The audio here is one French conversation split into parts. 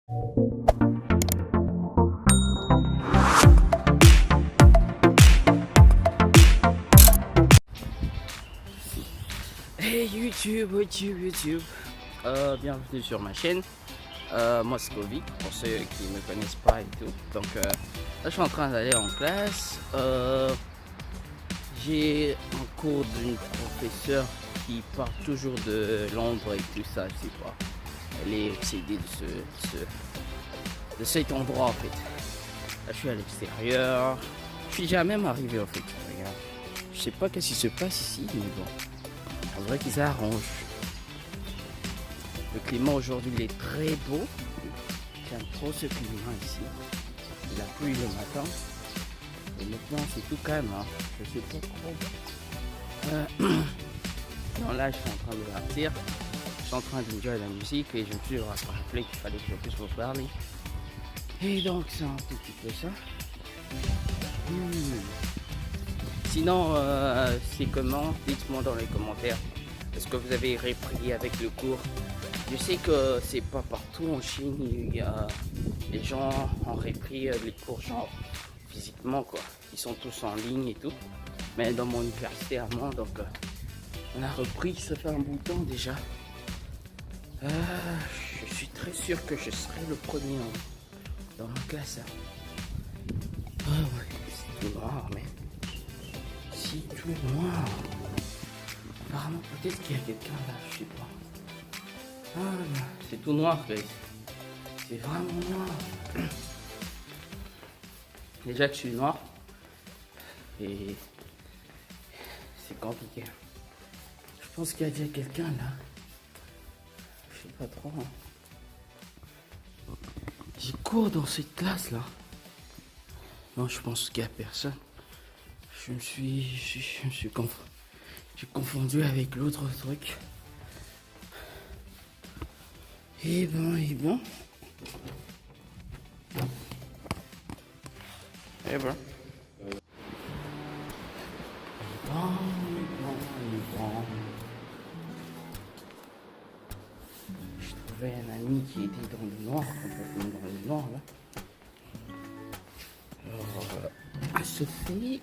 Hey YouTube. Bienvenue sur ma chaîne. Moi c'est Kovi, pour ceux qui ne me connaissent pas et tout. Donc là je suis en train d'aller en classe. J'ai un cours d'une professeure qui parle toujours de Londres et tout ça, je sais pas. Elle est obsédée de cet endroit en fait. Là je suis à l'extérieur. Je suis jamais même arrivé en fait. Regarde. Je sais pas qu'est-ce qui se passe ici, mais bon. On dirait qu'ils s'arrangent. Le climat aujourd'hui il est très beau. J'aime trop ce climat ici. Il a plu le matin. Et maintenant c'est tout calme. Hein. Je sais pas trop. Non, là je suis en train de partir. Je suis en train d'enjoyer la musique et je me suis rappelé qu'il fallait que je puisse vous parler. Et donc c'est un tout petit peu ça. Sinon, c'est comment? Dites-moi dans les commentaires. Est-ce que vous avez repris avec le cours? Je sais que c'est pas partout en Chine. Il y a les gens ont repris les cours genre physiquement quoi. Ils sont tous en ligne et tout. Mais dans mon université à moi, donc on a repris. Ça fait un bout de temps déjà. Je suis très sûr que je serai le premier dans ma classe. Ah ouais, c'est tout noir, mais. Si tout est noir. Apparemment, peut-être qu'il y a quelqu'un là, je sais pas. Ah, c'est tout noir, Grace. C'est vraiment noir. Déjà que je suis noir. Et c'est compliqué. Je pense qu'il y a déjà quelqu'un là. Je sais pas trop. J'ai cours dans cette classe là. Non, je pense qu'il y a personne. Je me suis confondu avec l'autre truc. Et ben. Je trouvais un ami qui était dans le noir, complètement dans le noir là. Alors, Sophie.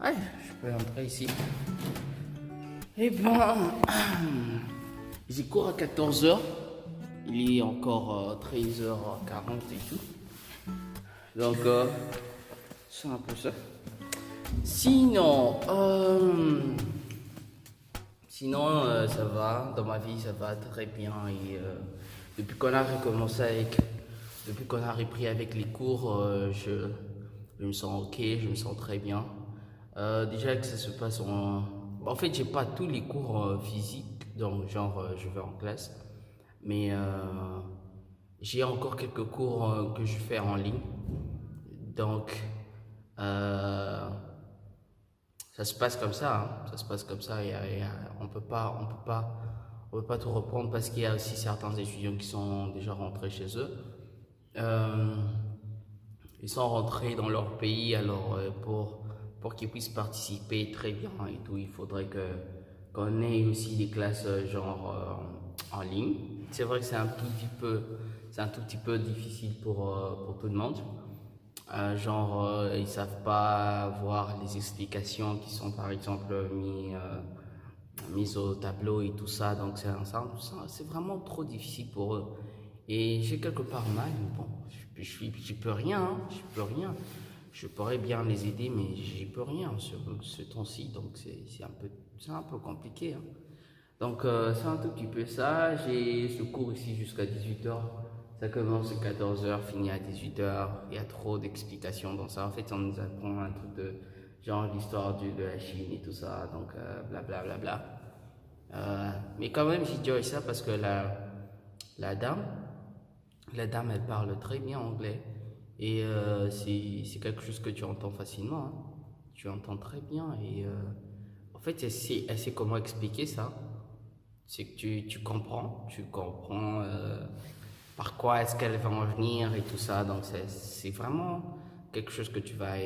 Ouais, je peux entrer ici. Et ben, j'ai cours à 14h. Il est encore 13h40 et tout. Donc, c'est un peu ça. Sinon, ça va. Dans ma vie, ça va très bien. Et depuis qu'on a recommencé depuis qu'on a repris avec les cours, je me sens ok, je me sens très bien. Déjà que ça se passe en fait, j'ai pas tous les cours physiques, donc genre je vais en classe, mais j'ai encore quelques cours que je fais en ligne. Donc ça se passe comme ça, hein. Ça se passe comme ça. On peut pas tout reprendre parce qu'il y a aussi certains étudiants qui sont déjà rentrés chez eux. Ils sont rentrés dans leur pays, alors pour qu'ils puissent participer très bien et tout, il faudrait qu'on ait aussi des classes genre en ligne. C'est vrai que c'est un tout petit peu difficile pour tout le monde. Ils savent pas voir les explications qui sont par exemple mises au tableau et tout ça, donc c'est vraiment trop difficile pour eux. Et j'ai quelque part mal, mais bon, je peux rien, hein, je peux rien. Je pourrais bien les aider, mais j'y peux rien sur ce temps-ci, donc c'est un peu compliqué. Hein. Donc c'est un tout petit peu ça. J'ai ce cours ici jusqu'à 18h. Ça commence à 14h, finit à 18h. Il y a trop d'explications dans ça. En fait, on nous apprend un truc de genre l'histoire de la Chine et tout ça, donc blablabla. Mais quand même, j'enjoy ça parce que la dame, elle parle très bien anglais. Et c'est quelque chose que tu entends facilement. Hein. Tu entends très bien. Et en fait, elle sait comment expliquer ça. C'est que tu comprends. Par quoi est-ce qu'elle va en venir et tout ça. Donc, c'est vraiment quelque chose que tu vas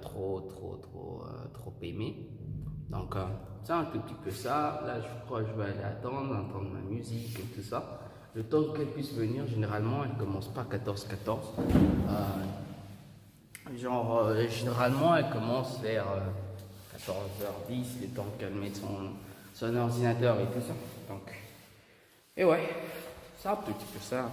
trop aimer. Donc, c'est un tout petit peu ça. Là, je crois que je vais aller entendre ma musique et tout ça. le temps qu'elle puisse venir, généralement, elle commence pas à 14-14. Généralement, elle commence vers 14h10, le temps qu'elle mette son ordinateur et tout ça. Donc, et ouais, c'est un petit peu ça.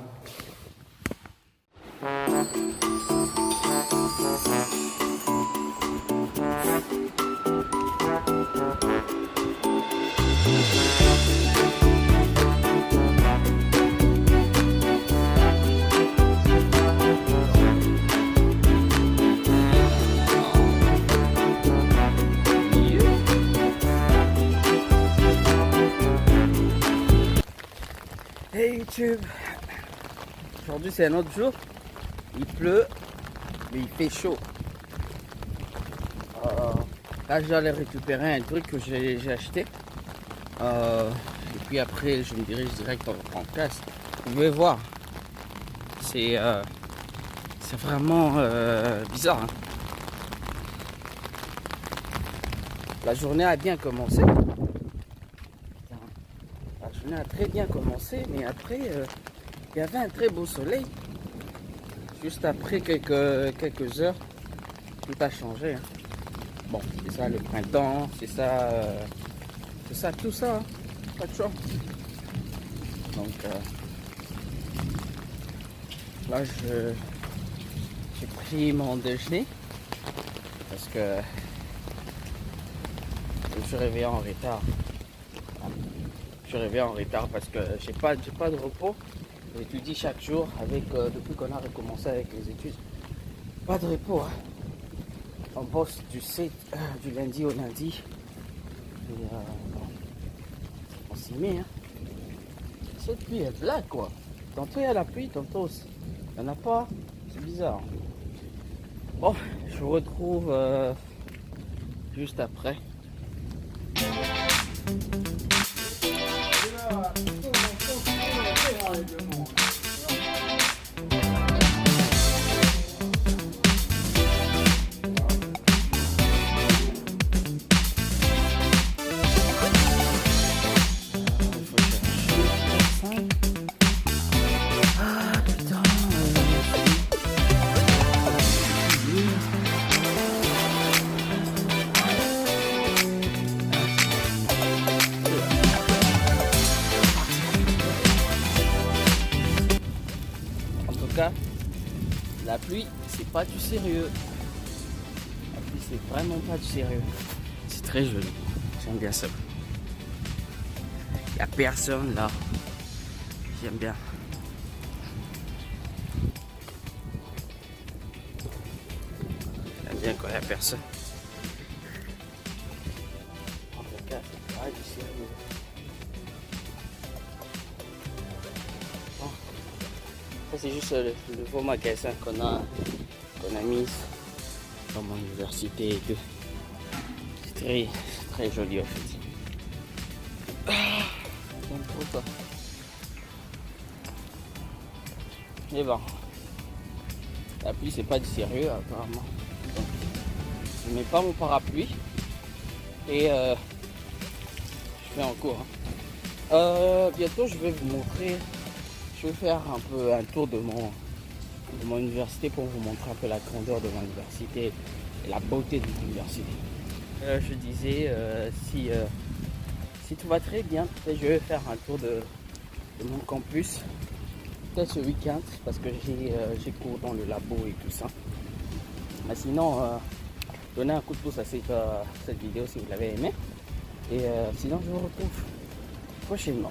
Hey YouTube, aujourd'hui c'est un autre jour, il pleut mais il fait chaud. Là je dois aller récupérer un truc que j'ai acheté et puis après je me dirige direct en classe. Vous pouvez voir, c'est vraiment bizarre, hein. La journée a bien commencé. La journée a très bien commencé, mais après, il y avait un très beau soleil. Juste après quelques heures, tout a changé, hein. Bon, c'est ça le printemps, c'est ça, tout ça, hein. Pas de choix. Donc là, j'ai pris mon déjeuner parce que je me suis réveillé en retard. Je suis réveillé en retard parce que j'ai pas de repos. J'étudie chaque jour depuis qu'on a recommencé avec les études. Pas de repos, hein. On bosse du lundi au lundi. Et on s'y met, hein. Cette pluie est blague, quoi. Tantôt il y a la pluie, tantôt il n'y en a pas. C'est bizarre. Bon, je vous retrouve juste après. La pluie, c'est pas du sérieux. La pluie, c'est vraiment pas du sérieux. C'est très joli. J'aime bien ça. Il n'y a personne là. J'aime bien. J'aime bien quand il n'y a personne. En tout cas, c'est pas du sérieux. Ça c'est juste le nouveau magasin qu'on a mis dans mon université et tout. C'est très joli en fait. J'aime trop ça. Mais bon, la pluie c'est pas du sérieux apparemment. Donc, je mets pas mon parapluie et je fais en cours, hein. Bientôt je vais vous montrer. Je vais faire un peu un tour de mon université pour vous montrer un peu la grandeur de mon université et la beauté de mon université. Je disais, si tout va très bien, peut-être je vais faire un tour de mon campus, peut-être ce week-end, parce que j'ai cours dans le labo et tout ça. Mais sinon, donnez un coup de pouce à cette vidéo si vous l'avez aimé. Et sinon, je vous retrouve prochainement.